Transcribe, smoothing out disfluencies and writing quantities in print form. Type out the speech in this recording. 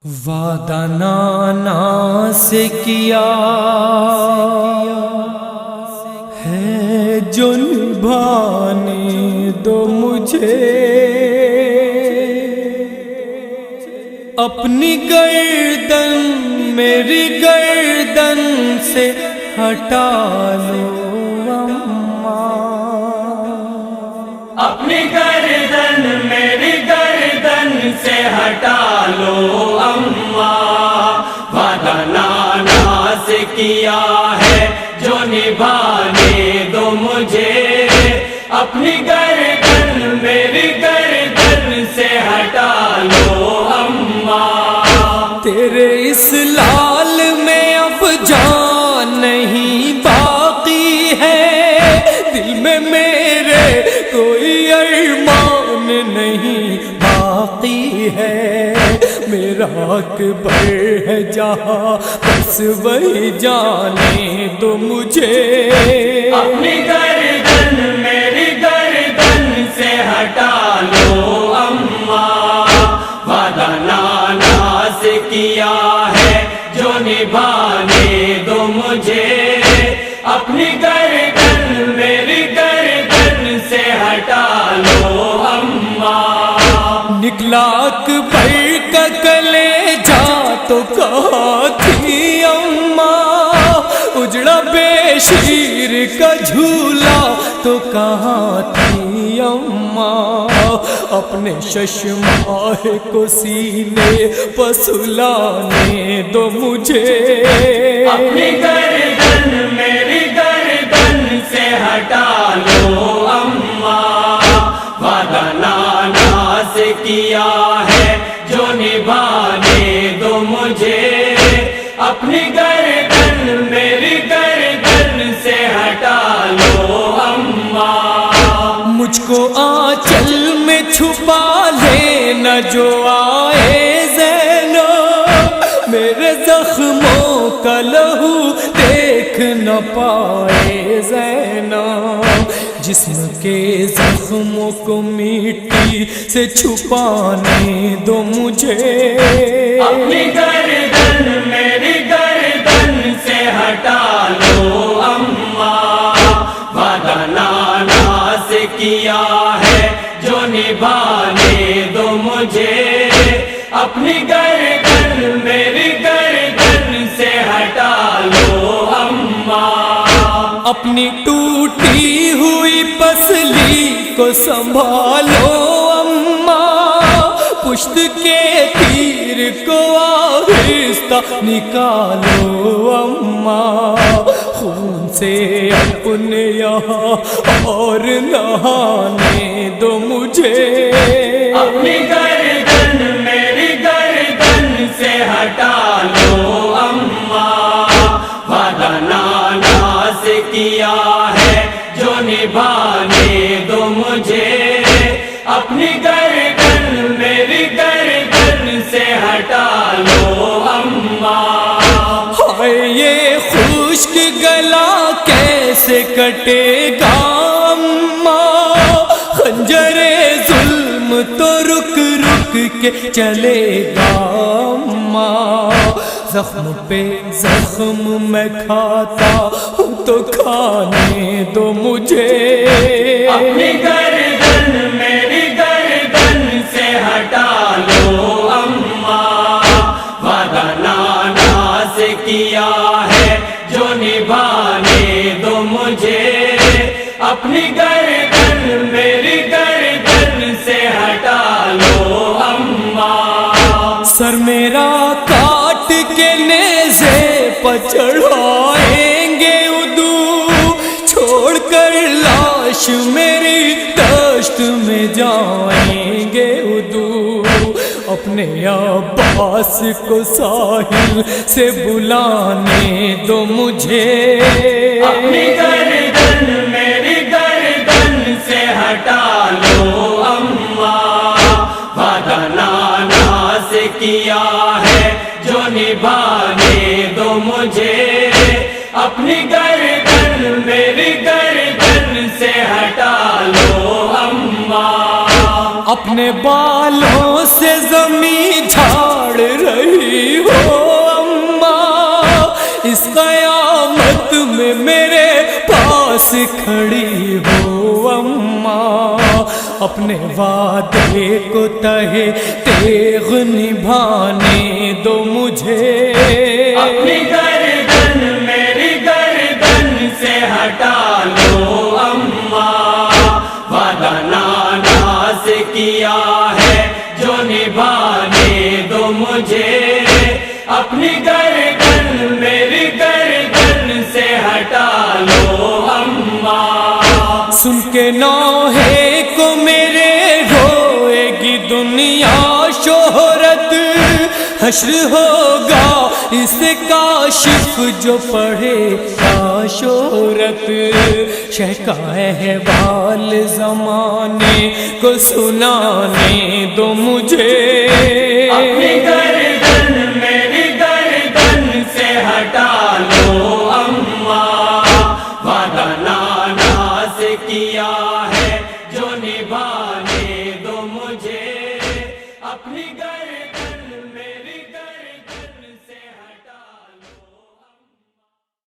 وعدہ نانا سے کیا ہے جو نبھانے دو مجھے، اپنی گردن میری گردن سے ہٹا لو اماں، اپنی گردن میری گردن سے ہٹا لو اماں، وعدہ نانا سے کیا ہے جو نبھانے دو مجھے، اپنی گردن میری گردن سے ہٹا لو اماں۔ تیرے اس لال میں اب جان نہیں باقی ہے، دل میں میرے کوئی ارمان نہیں باقی ہے، میرا اکبر ہے جہاں بس وہی جانے دو مجھے، اپنی گردن میری گردن سے ہٹا لو اماں، وعدہ نانا سے کیا ہے جو نبھانے دو مجھے، اپنی گردن میری گردن سے ہٹا لو اماں۔ نکلا اکبر کا کلیجہ تو کہاں تھی اماں، اجڑا بے شیر کا جھولا تو کہاں تھی اماں، اپنے ششماہ کو سینے پسلانے دو مجھے، اپنی گردن میری گردن سے ہٹا لو اماں، وعدہ نانا سے کیا ہے جو نبھانے دو مجھے، اپنی گردن میری گردن سے ہٹا لو اماں۔ مجھ کو آنچل میں چھپا لینا جو آئے زینب، میرے زخموں کا لہو دیکھ نہ پائے زینب، جسم کے زخموں کو مٹی سے چھپانے دو مجھے، اپنی گردن میری گردن سے ہٹا لو اماں، وعدہ نانا سے کیا ہے جو نبھانے دو مجھے، اپنی گردن میری گردن سے ہٹا لو اماں۔ اپنی ٹوٹی ہوئی پسلی کو سنبھالو اماں، پشت کے تیر کو آہستہ نکالو اماں، خون سے اپنے یہاں اور نہانے دو مجھے، اپنی گردن میری گردن سے ہٹا لو اماں، وعدہ نانا سے کیا ہے جو نبھانے دو مجھے، اپنی گردن میری گردن سے ہٹا لو اماں۔ ہائے یہ خشک گلا کیسے کٹے گا اماں، خنجر ظلم تو رک رک کے چلے گا اماں، زخم پہ زخم میں کھاتا ہوں تو کھانے دو مجھے، اپنی گردن میری گردن سے ہٹا لو اماں، وعدہ نانا سے کیا ہے جو نبھانے دو مجھے، اپنی گردن میری گردن سے ہٹا لو اماں۔ سر میرا کاٹ کے نیزے پر چڑھائیں گے ادو، چھوڑ کر لاش میری دشت میں جائیں گے ادو، اپنے عباس کو ساحل سے بلانے دو مجھے، اپنی گردن میری گردن سے ہٹا لو اماں، وعدہ نانا سے کیا ہے جو نبھانے دو مجھے، اپنی گردن میری گردن سے ہٹا لو اماں۔ اپنے بالوں سے زمین جھاڑ رہی ہو اماں، اس قیامت میں میرے پاس کھڑی ہو اماں، اپنے وعدے کو تہے تیغ نبھانے دو مجھے، اپنی گردن میری گردن سے ہٹا لو اماں، وعدہ نانا سے کیا ہے جو نبھانے دو مجھے، اپنی گردن میری گردن سے ہٹا لو اماں، سن کے نوحے کو میرے روئے گی دنیا، شہرت حشر ہوگا اس کاشف جو پڑھے گا شہرت، شہ کا احوال زمانے کو سنانے دو مجھے، اپنی گردن میری گردن سے ہٹا لو اماں، وعدہ نانا سے کیا ہے جو نبھانے دو مجھے، اپنی گردن